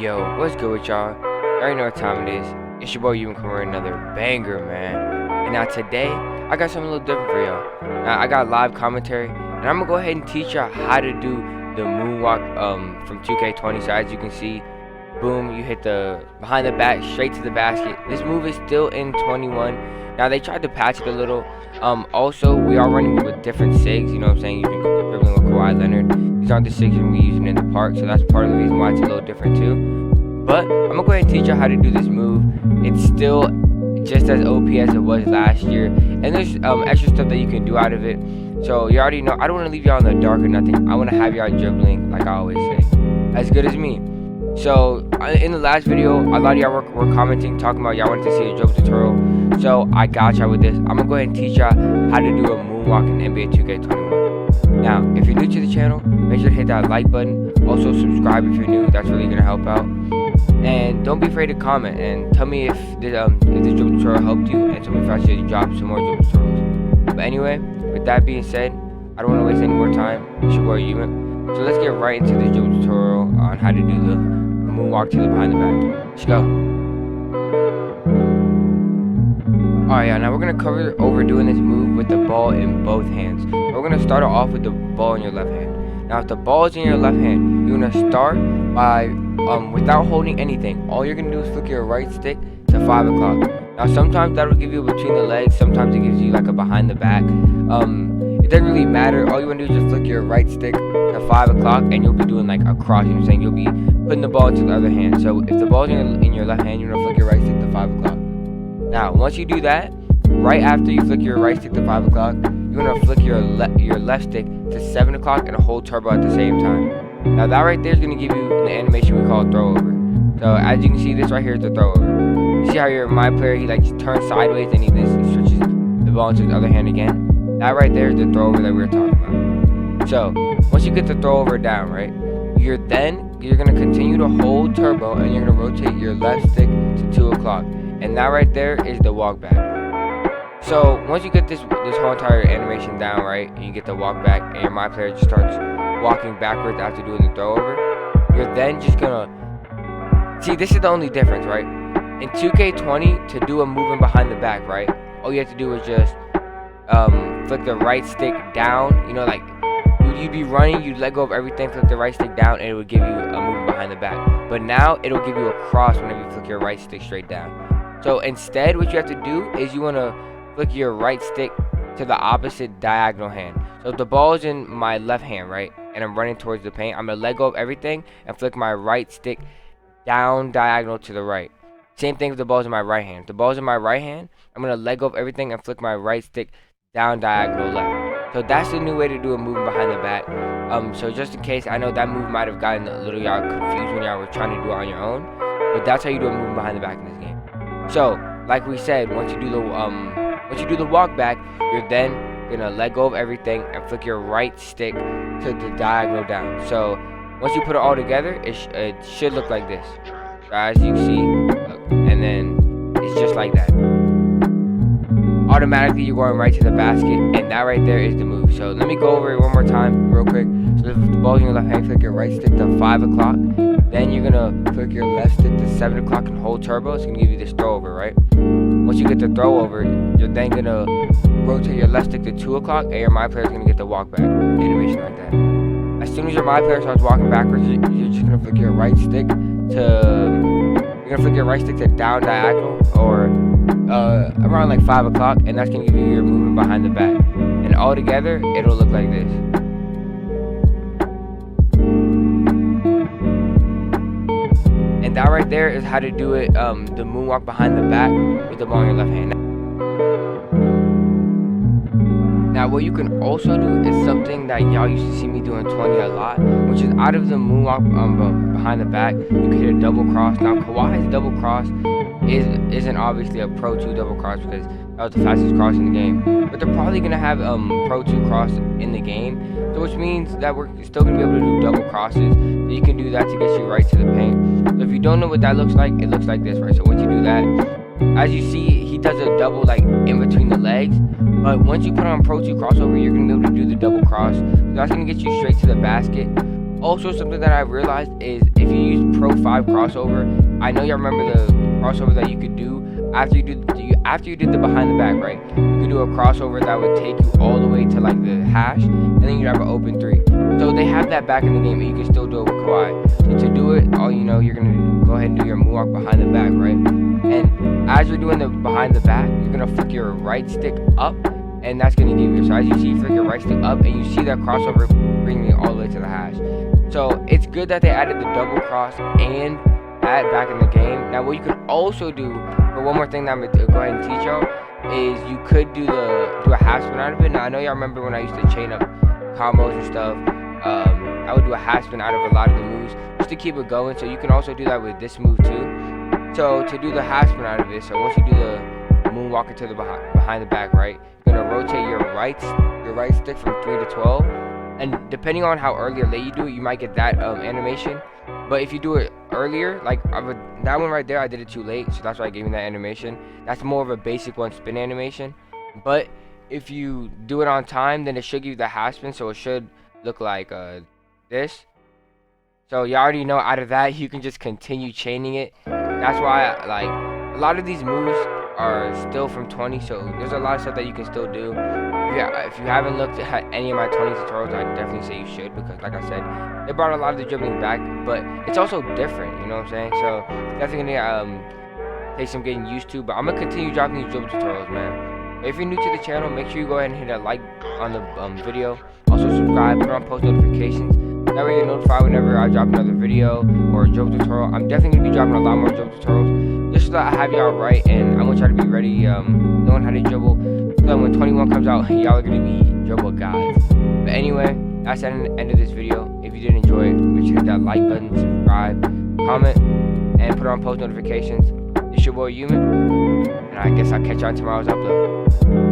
Yo, what's good with y'all? You already know what time it is. It's your boy Umyp coming with another banger, man. And now today, I got something a little different for y'all. Now, I got live commentary, and I'm gonna go ahead and teach y'all how to do the moonwalk from 2K20. So as you can see, boom, you hit the behind the back, straight to the basket. This move is still in 21. Now, they tried to patch it a little. Also, we are running with different SIGs, you know what I'm saying? Using dribbling with Kawhi Leonard. These aren't the SIGs we're gonna be using in the park, so that's part of the reason why it's a little different too. But I'm gonna go ahead and teach you how to do this move. It's still just as OP as it was last year, and there's extra stuff that you can do out of it. So you already know, I don't want to leave y'all in the dark or nothing. I want to have y'all dribbling, like I always say, as good as me. So in the last video, a lot of y'all were commenting, talking about y'all wanted to see a dribble tutorial. So I got y'all with this. I'm gonna go ahead and teach y'all how to do a moonwalk in NBA 2K21. Now, if you're new to the channel, make sure to hit that like button. Also subscribe if you're new. That's really gonna help out. And don't be afraid to comment and tell me if this dribble tutorial helped you, and tell me if I should drop some more dribble tutorials. But anyway, with that being said, I don't want to waste any more time. It's your boy Umyp. So let's get right into this dribble tutorial on how to do the moonwalk to the behind the back. Let's go. Alright, yeah, now we're gonna cover over doing this move with the ball in both hands. We're gonna start off with the ball in your left hand. Now, if the ball is in your left hand, you're gonna start by without holding anything. All you're gonna do is flick your right stick to 5 o'clock. Now, sometimes that'll give you between the legs. Sometimes it gives you like a behind the back. It doesn't really matter. All you want to do is just flick your right stick to 5 o'clock, and you'll be doing like a cross. You know what I'm saying? You'll be putting the ball into the other hand. So if the ball's in your left hand, you're gonna flick your right stick to 5 o'clock. Now, once you do that, right after you flick your right stick to 5 o'clock, you're gonna flick your left stick to 7 o'clock and hold turbo at the same time. Now that right there is gonna give you the animation we call throw over. So as you can see, this right here is the throw over. You see how your MYPARK, he like turns sideways and he switches the ball into his other hand again. That right there is the throw over that we were talking about. So once you get the throw over down, right, you're gonna continue to hold turbo, and you're gonna rotate your left stick to 2 o'clock. And that right there is the walk back. So once you get this whole entire animation down, right, and you get the walk back, and your MYPARK just starts walking backwards after doing the throw over, you're then just gonna see, this is the only difference, right? In 2K20, to do a movement behind the back, right, all you have to do is just flick the right stick down. You know, like you'd be running, you'd let go of everything, flick the right stick down, and it would give you a movement behind the back. But now it'll give you a cross whenever you flick your right stick straight down. So instead, what you have to do is you want to flick your right stick to the opposite diagonal hand. So if the ball is in my left hand, right, and I'm running towards the paint, I'm gonna let go of everything and flick my right stick down diagonal to the right. Same thing if the ball's in my right hand. If the ball's in my right hand, I'm gonna let go of everything and flick my right stick down diagonal left. So that's the new way to do a movement behind the back. So just in case, I know that move might have gotten a little y'all confused when y'all were trying to do it on your own, but that's how you do a movement behind the back in this game. So like we said, once you do the walk back, you're then gonna let go of everything and flick your right stick to the diagonal down. So once you put it all together, it should look like this. So as you see, look, and then it's just like that. Automatically, you're going right to the basket, and that right there is the move. So let me go over it one more time real quick. So if the ball's in your left hand, flick your right stick to 5 o'clock. Then you're gonna flick your left stick to 7 o'clock and hold turbo. It's gonna give you this throw over, right? Once you get the throw over, you're then gonna rotate your left stick to 2 o'clock, and your MYPARK is gonna get the walk back animation like that. As soon as your MYPARK starts walking backwards, you're just gonna flick your right stick to down diagonal, or around like 5 o'clock, and that's gonna give you your movement behind the back. And all together, it'll look like this. And that right there is how to do it, the moonwalk behind the back with the ball in your left hand. Now, what you can also do is something that y'all used to see me do in 20 a lot, which is out of the moonwalk behind the back, you can hit a double cross. Now, Kawhi's double cross isn't obviously a Pro 2 double cross, because that was the fastest cross in the game. But they're probably gonna have Pro 2 cross in the game, so which means that we're still gonna be able to do double crosses. So you can do that to get you right to the paint. So if you don't know what that looks like, it looks like this, right? So once you do that, as you see, he does a double like in between the legs. But once you put on Pro 2 crossover, you're gonna be able to do the double cross. So that's gonna get you straight to the basket. Also, something that I realized is if you use Pro 5 crossover, I know y'all remember the crossover that you could do after you did the behind the back, right? You could do a crossover that would take you all the way to like the hash, and then you'd have an open 3. So they have that back in the game, and you can still do it with Kawhi. So to do it, all you know, you're gonna go ahead and do your moonwalk behind the back, right? And as you're doing the behind the back, you're gonna flick your right stick up, and that's gonna give you. So as you see, you flick your right stick up, and you see that crossover bringing you all the way to the hash. So it's good that they added the double cross and that back in the game. Now what you can also do, for one more thing that I'm gonna go ahead and teach y'all, is you could do a half spin out of it. Now I know y'all remember when I used to chain up combos and stuff. I would do a half spin out of a lot of the moves just to keep it going. So you can also do that with this move too. So to do the half spin out of it, so once you do the moonwalk into the behind the back, right, you're gonna rotate your right stick from 3 to 12. And depending on how early or late you do it, you might get that animation. But if you do it earlier, like that one right there, I did it too late, so that's why I gave you that animation. That's more of a basic one spin animation. But if you do it on time, then it should give you the half spin, so it should look like this. So you already know out of that, you can just continue chaining it. That's why like a lot of these moves are still from 20, so there's a lot of stuff that you can still do. If you haven't looked at any of my 20 tutorials, I definitely say you should, because like I said, they brought a lot of the dribbling back, but it's also different, you know what I'm saying? So definitely gonna take some getting used to, but I'm gonna continue dropping these dribble tutorials, man. If you're new to the channel, make sure you go ahead and hit that like on the video. Also subscribe, put on post notifications. That way you're notified whenever I drop another video or a dribble tutorial. I'm definitely gonna be dropping a lot more dribble tutorials, just so that I have y'all right, and I want y'all to be ready, knowing how to dribble. So that when 21 comes out, y'all are gonna be dribble gods. But anyway, that's the end of this video. If you did enjoy it, make sure to hit that like button, subscribe, comment, and put on post notifications. It's your boy Umyp, and I guess I'll catch y'all on tomorrow's upload.